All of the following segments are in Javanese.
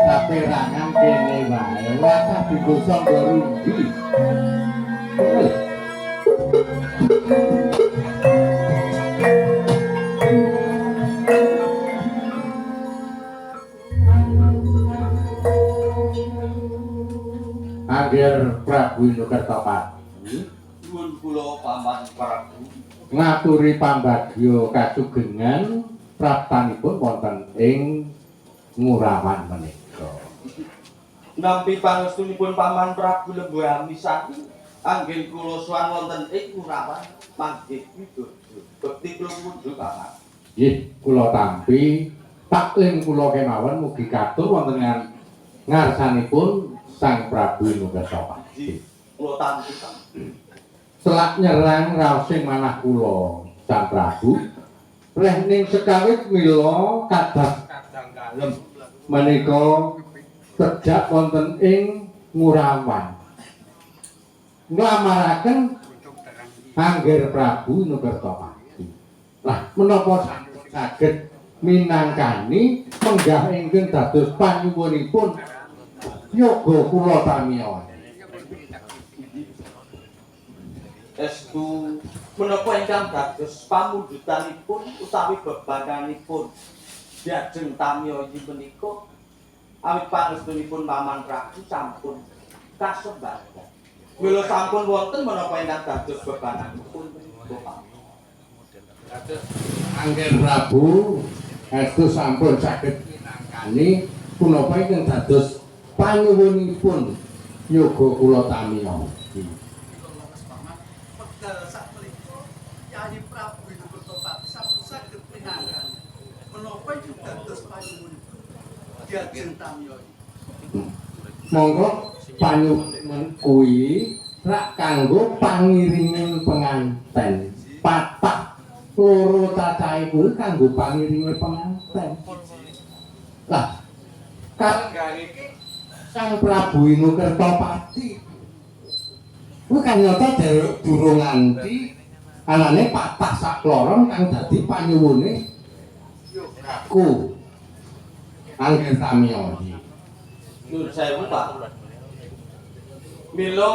Saperangan kene wae wakah digosong rugi. Angger Prabu Nukertapati Nuwun kula paman Prabu ngaturi pambagya kasugengan praptanipun wonten ing Ngurawan menika. nampi pangestunipun paman Prabu Lembu Amisani anggen kula sowan wonten ing Ngurawan manggih pitutur bekti kula wundu paman. Nggih, kula tampi taklim kula kemawon mugi katur wonten ngarsanipun Sang Prabu Nukertapati. Kula tampi. Selak nyerang raosing manah kula Sang Prabu reh ning sekawit mila kadang kalem menika sejak wonten ing Ngurawan nglamaraken Angger Prabu Nukertapati. Lah menapa sampun saged minangkani menggah ingkang dados panyuwunipun yoga kula tamiya. Estu menapa ingkang dados pamundutanipun utawi bebananipun diajeng tamiya inggih menika awit pangestunipun paman Prabu sampun kasembadan. Mila sampun wonten menapa ingkang dados bebananipun menika. Dados Angger Prabu estu sampun saged minangkani punapa ingkang dados panyuwunipun yoga kula tamiya. Kyai Prabu Nukertapati sampun saged minangkani menapa ingkang dados panyuwunipun diajeng tamiya. Monggo panyuwun kuwi rak kanggo pangiringing penganten. Patah loro cacahe kuwi kanggo pangiringe penganten. Lah, kanggane iki Sang Prabu Nukertapati kuwi kan nyata durung nganti anane patah sakloron kang dadi panyuwune yogaku Angger tamiya. Nuwun sewu Pak. Mila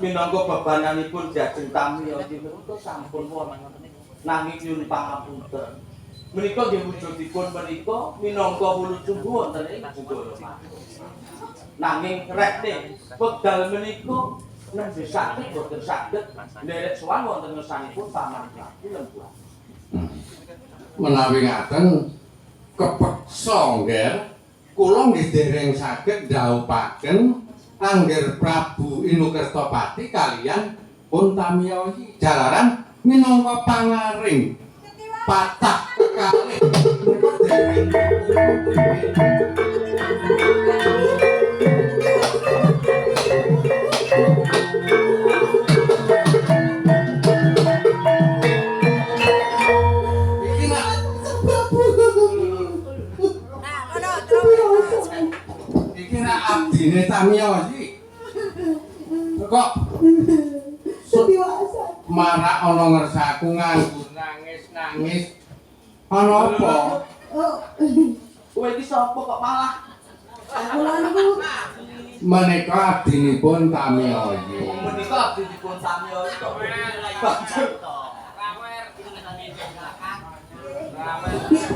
minangka bebananipun diajeng tamiya inggih menika sampun wonten nanging nyuwun pangapunten. Menika nggih wujudipun menika minangka wulu sumbu wonten ing Jogara. Nanging rekne wekdal menika nembe saged boten saged nderek sowan wonten ngersanipun paman Prabu Lembu. Menawi ngaten kepeksa Ngger kula nggih dereng saged ndhawuhaken Angger Prabu Nukertapati kaliyan pun tamiya jalaran minangka pangaring patah kekalih dereng abdine tamiya iki kok marak ana ngersaku nganggur nangis ana apa Kowe iki sapa kok malah Kula niku menika abdinipun tamiya iki menika abdinipun tamiya iki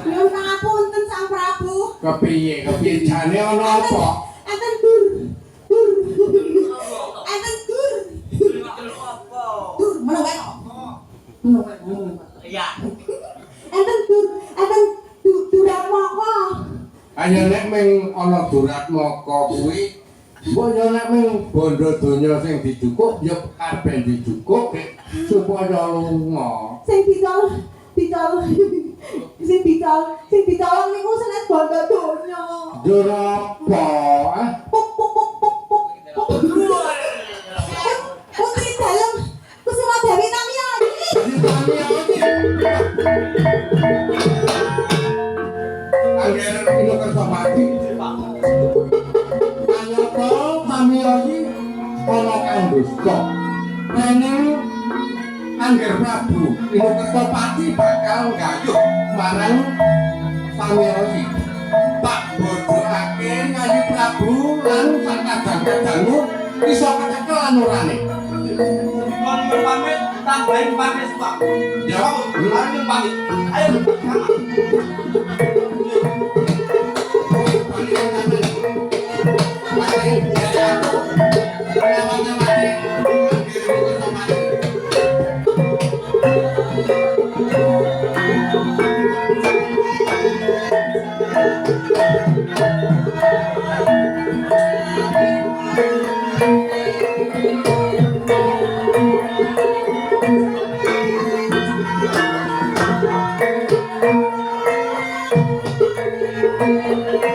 nyuwun pangapunten Sang Prabu. kepiye jane ana apa Enten dur. Enten dur. Dur, mana wae kok. iya Enten dur, enten durat moko. ayo nek ming ana durat moko kuwi mbok yo nek ming bondo donya sing dijukuk ya kabeh dijukuk supaya lunga Sing ditolong niku senes bondo donya. dur apa Putri dalem Kusuma Dewi Tamiya. Ino Kertopati. Pak. Anyata pamiyos ana kang dusta. Nanging Angger Prabu Ino Kertopati bakal nggayuh marang pamiyos. Pak bodohake ngayu Prabu lan sakadang-kadangmu iso kecekel anurane. Kon pamit tambahin pamit Pak. Ya, Ayo pamit. Ayo. Thank